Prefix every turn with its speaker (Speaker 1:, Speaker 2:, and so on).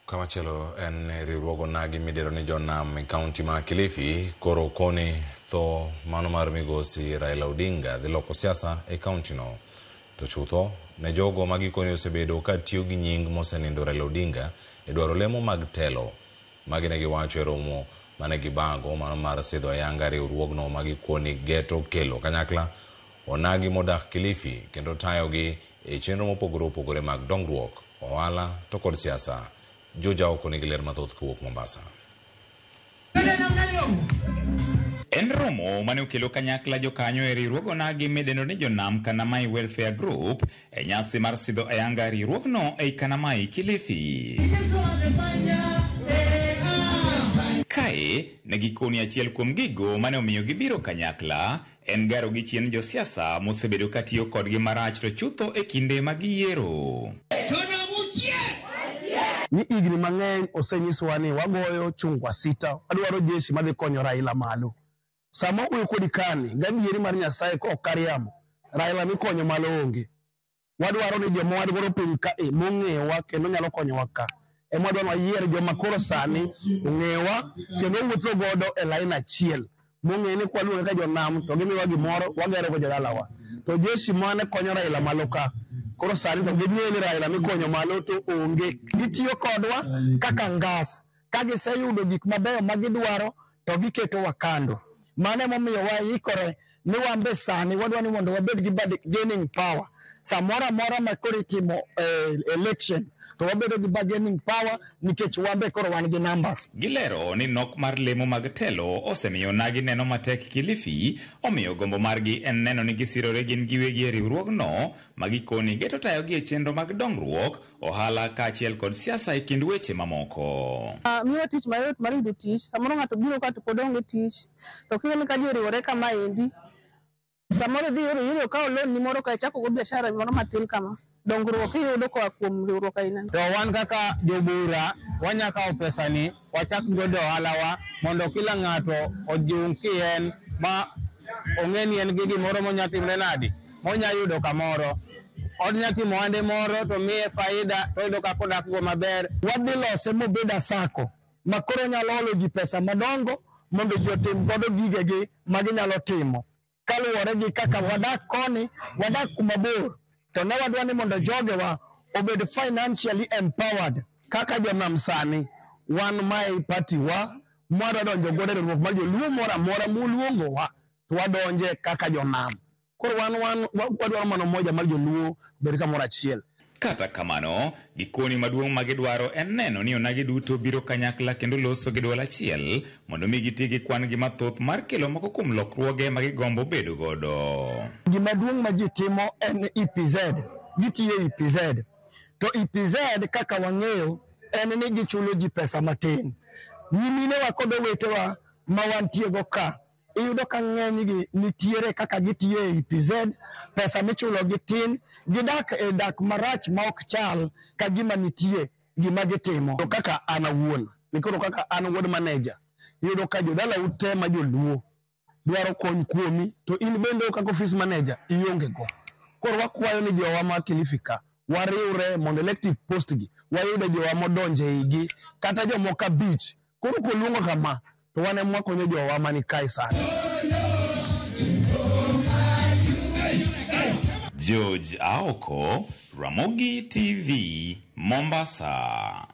Speaker 1: Kamachelo en riwruogo nagi midero ni jonam e kaunti ma Kilifi koro koni tho mano mar migosi Raila Odinga dhi loko siasa e kaunti no. To chutho ne jogo magikoni osebedo ka tiyo gi nying mosenindo Raila Odinga e dwaro lemo mag telo magine giwacho e romo mane gibango mano mar sidho ayanga riwruogno magikoni geto kelo kanyakla onagi modak Kilifi kendo tayogi e chenro mopogore opogore mag dongruok, ohala to kod siasa. Joja okoni giler mathoth kowuok Mombasa.
Speaker 2: En romo mane okelo kanyakla jokanyo e riwruogo nagi midendo ni jonam Kanamai Welfare Group e nyasi mar sidho ayanga riwruogno ei Kanamai Kilifi. Kae ne gikoni achiel kuom gigo mane omiyo gibiro kanyakla en garo gi chien josiasa mosebedo katiyo kodgi marach to chutho e kinde mag yiero.
Speaker 3: Ni igni mang'eny osenyiswa ni wagoyo chungwa sita adwaro jeshi madhi konyo Raila malo. Sama uyo kodi kani gadieri mar Nyasaye ko kariamo Raila ni konyo malo onge. Wadwaro ni joma wadwaro piny ka mong'ewa kendo nyalo konyowa ka. Ema wadwaro wayier joma koro sani ong'ewa kendo wuotho godo e lain achiel. Mong'e ni kwaluonge ka jonam to gimiwa gimoro wagero go jodalawa. To jeshi mane konyo Raila malo ka koro sani to gidhiye ni Raila mikonyo malo to onge. Gitiyo kodwa kaka ngas. Ka giseyudo gik mabeyo magidwaro to giketo wakando. Mane momiyo waikore ni wambe sani wadwa ni mondo wabed gi bargaining power. Samora mora makoro itimo election to wabedo gi bargaining power nikech wambe koro wan gi numbers.
Speaker 2: Gilero ni nok mar lemo mag telo osemiyo nagi neno matek Kilifi, omiyo gombo margi en neno ni gisirore gin giwegi e riwruogno magikoni geto tayogi e chenro mag dongruok, ohala kaachiel kod siasa e kind weche mamoko.
Speaker 4: Miyo tich mayot mar yudo tich, samoro ng'ato biro ka to pod onge tich, to kiyoni ka ji oriwore kama endi, samoro dhi yuro ka loan ni moro ka chako go biashara moro matin kama. Dongruok iyudo kwa kuom riwruok aina.
Speaker 3: To wan kaka jobura wanyaka o pesa ni wachak godo ohala mondo kila ng'ato ojung kien ma ong'eni en gi gimoro monyatimre nadi monya yudo kamoro. Od nyatimo ande moro to miye faida to yudo ka kodak go maber. Wadhi lose mobeda sako makoro nyalo holo ji pesa madongo mondo ji otim godo gigegi maginyalo timo. Kaluwore gi kaka wadak koni, wadak kumabor. To ne wadwa ni mondo jogewa obed financially empowered kaka jonam sani wan mai party wa mwado donjo godo riwruok mar joluo mora muluongo wa to wadonje kaka jonam. Koro wan wadwaro mano moja mar joluo bed kamoro achiel.
Speaker 2: Kata kamano, gikoni maduong' magidwaro en neno ni onagi duto biro kanyakla kendo loso gi duol achiel mondo mi giti gi kwan gi mathoth mar kelo moko kuom lokruoge magigombo bedo godo.
Speaker 3: Gima duong' ma ji timo en EPZ. Gitiyo EPZ. To EPZ kaka wang'eyo en ni gichulo ji pesa matin. Nyimine wa kod owetewa ma wantie go ka iyudo ka ng'eny gi nitiere kaka gitiyo e EPZ, pesa michulo gi tin, gidak e dak marach ma ok chal ka gima nitie gima gitimo. To kaka an awuon, nikoro kaka an ward manager, iyudo ka jodala ute ma joluo dwaro kony kuomi to in bende kaka office manager ionge go. Koro wakwayo ni jowa ma Kilifi ka wariwre mondo elective post gi wayudo jowa modonje igi kata jomoka beach. Koro koluongo kama to wane mwakonyo jowa mani kai sani.
Speaker 2: George Aoko, Ramogi TV, Mombasa.